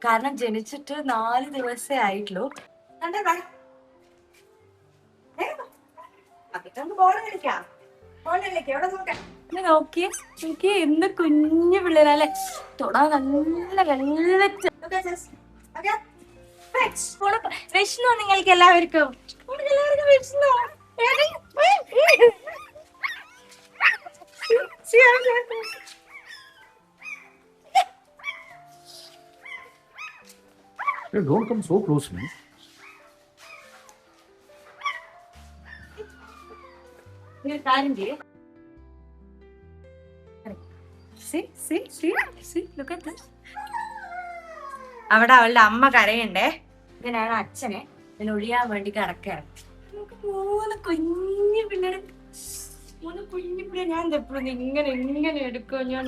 കാരണം ജനിച്ചിട്ട് 4 ദിവസേ ആയിട്ടുള്ളൂ. നോക്കിയേ നോക്കിയേ എന്ത് കുഞ്ഞു പിള്ളേരല്ലേ, തൊടാൻ നല്ല വെള്ളറ്റ്. വിഷ്ണു നിങ്ങൾക്ക് എല്ലാവർക്കും Vishnu. Hey, don't come so close to me. അവിടെ അവളുടെ അമ്മ കരയണ്ടേ, ഇതിനാണ് അച്ഛനെ ഇതിന് ഒഴിയാൻ വേണ്ടി കിടക്കുകയാണ്. നമുക്ക് 3 കുഞ്ഞു പിള്ളേർ, 3 കുഞ്ഞു പിള്ളേർ. ഞാൻ എപ്പോഴും ഇങ്ങനെ എടുക്കും. ഞാൻ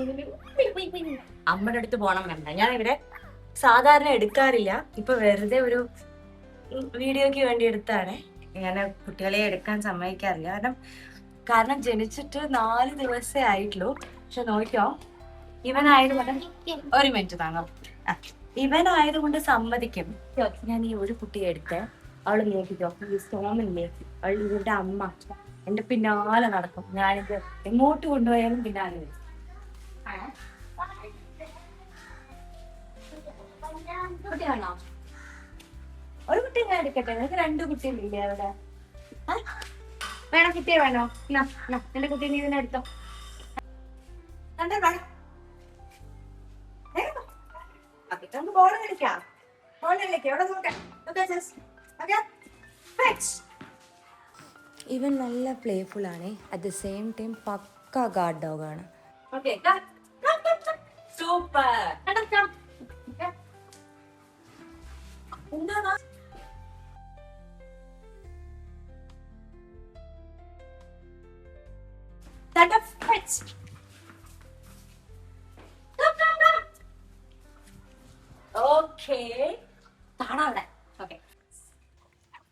അമ്മയുടെ അടുത്ത് പോണം വേണ്ട, ഞാൻ ഇവിടെ സാധാരണ എടുക്കാറില്ല. ഇപ്പൊ വെറുതെ ഒരു വീഡിയോക്ക് വേണ്ടി എടുത്താണ്. ഇങ്ങനെ കുട്ടികളെ എടുക്കാൻ സമ്മതിക്കാറില്ല. കാരണം ജനിച്ചിട്ട് 4 ദിവസേ ആയിട്ടുള്ളൂ. പക്ഷെ നോക്കിയോ, ഇവനായതുകൊണ്ട് ഒരു മിനിറ്റ് താങ്ങാം. ഇവനായതുകൊണ്ട് സമ്മതിക്കും. ഞാൻ ഈ ഒരു കുട്ടിയെ എടുത്ത് അവള് നോക്കിക്കോ, ഈ സ്റ്റോമില്ലേ, അവൾ ഇവരുടെ അമ്മ എന്റെ പിന്നാലെ നടക്കും. ഞാനിത് എങ്ങോട്ട് കൊണ്ടുപോയാലും പിന്നാലെ വരും. കുട്ടിയാണോ? ഒരു കുട്ടി ഞാൻ എടുക്കട്ടെ? നിങ്ങൾക്ക് 2 കുട്ടികളില്ലേ അവിടെ? വേണം, കുട്ടിയെ വേണോ? എന്റെ കുട്ടീനെ ഇതിനെ എടുത്തോ. ഇവൻ നല്ല പ്ലേഫുൾ ആണ്, അറ്റ് ദ സെയിം ടൈം പക്ക ഗാർഡ് ഡോഗ് ആണ്. സൂപ്പർ.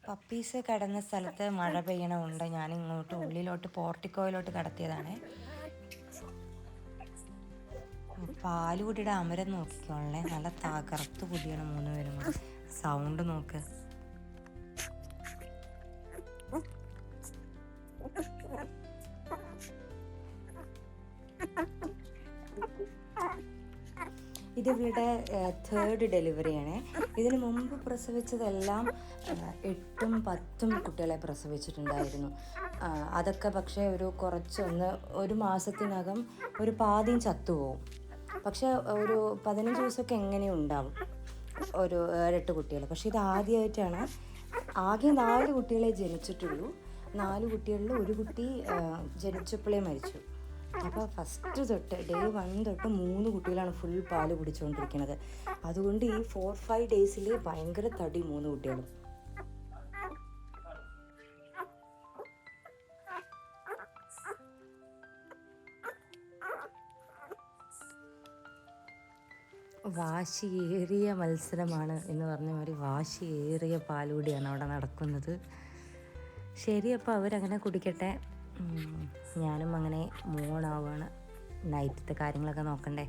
പപ്പീസ് കിടന്ന സ്ഥലത്ത് മഴ പെയ്യണമുണ്ട്. ഞാൻ ഇങ്ങോട്ട് ഉള്ളിലോട്ട് പോർട്ടിക്കോയിലോട്ട് കടത്തിയതാണ്. പാലുകുടിയുടെ അമരം നോക്കിക്കോളേ, നല്ല തകർത്ത് കുടിയാണ് 3 പേരും കൂടെ. സൗണ്ട് നോക്ക്. ഇത് ഇവിടെ 3rd ഡെലിവറിയാണ്. ഇതിന് മുമ്പ് പ്രസവിച്ചതെല്ലാം 8ഉം 10ഉം കുട്ടികളെ പ്രസവിച്ചിട്ടുണ്ടായിരുന്നു. അതൊക്കെ പക്ഷേ ഒരു മാസത്തിനകം ഒരു പാതിയും ചത്തുപോകും. പക്ഷെ ഒരു 15 ദിവസമൊക്കെ എങ്ങനെയും ഉണ്ടാവും, ഒരു 7-8 കുട്ടികൾ. പക്ഷെ ഇത് ആദ്യമായിട്ടാണ്. ആകെ 4 കുട്ടികളെ ജനിച്ചിട്ടുള്ളൂ. 4 കുട്ടികളിൽ ഒരു കുട്ടി ജനിച്ചപ്പോഴേ മരിച്ചു. അപ്പോൾ ഫസ്റ്റ് തൊട്ട് ഡേ 1 തൊട്ട് 3 കുട്ടികളാണ് ഫുൾ പാല് കുടിച്ചുകൊണ്ടിരിക്കുന്നത്. അതുകൊണ്ട് ഈ 4-5 ഡേയ്സിൽ ഭയങ്കര തടി 3 കുട്ടികളും. വാശിയേറിയ മത്സരമാണ് എന്ന് പറഞ്ഞ മാതിരി വാശിയേറിയ പാലുകൂടിയാണ് അവിടെ നടക്കുന്നത്. ശരി, അപ്പോൾ അവരങ്ങനെ കുടിക്കട്ടെ. ഞാനും അങ്ങനെ മൂണാവുകയാണ്. നൈറ്റത്തെ കാര്യങ്ങളൊക്കെ നോക്കണ്ടേ.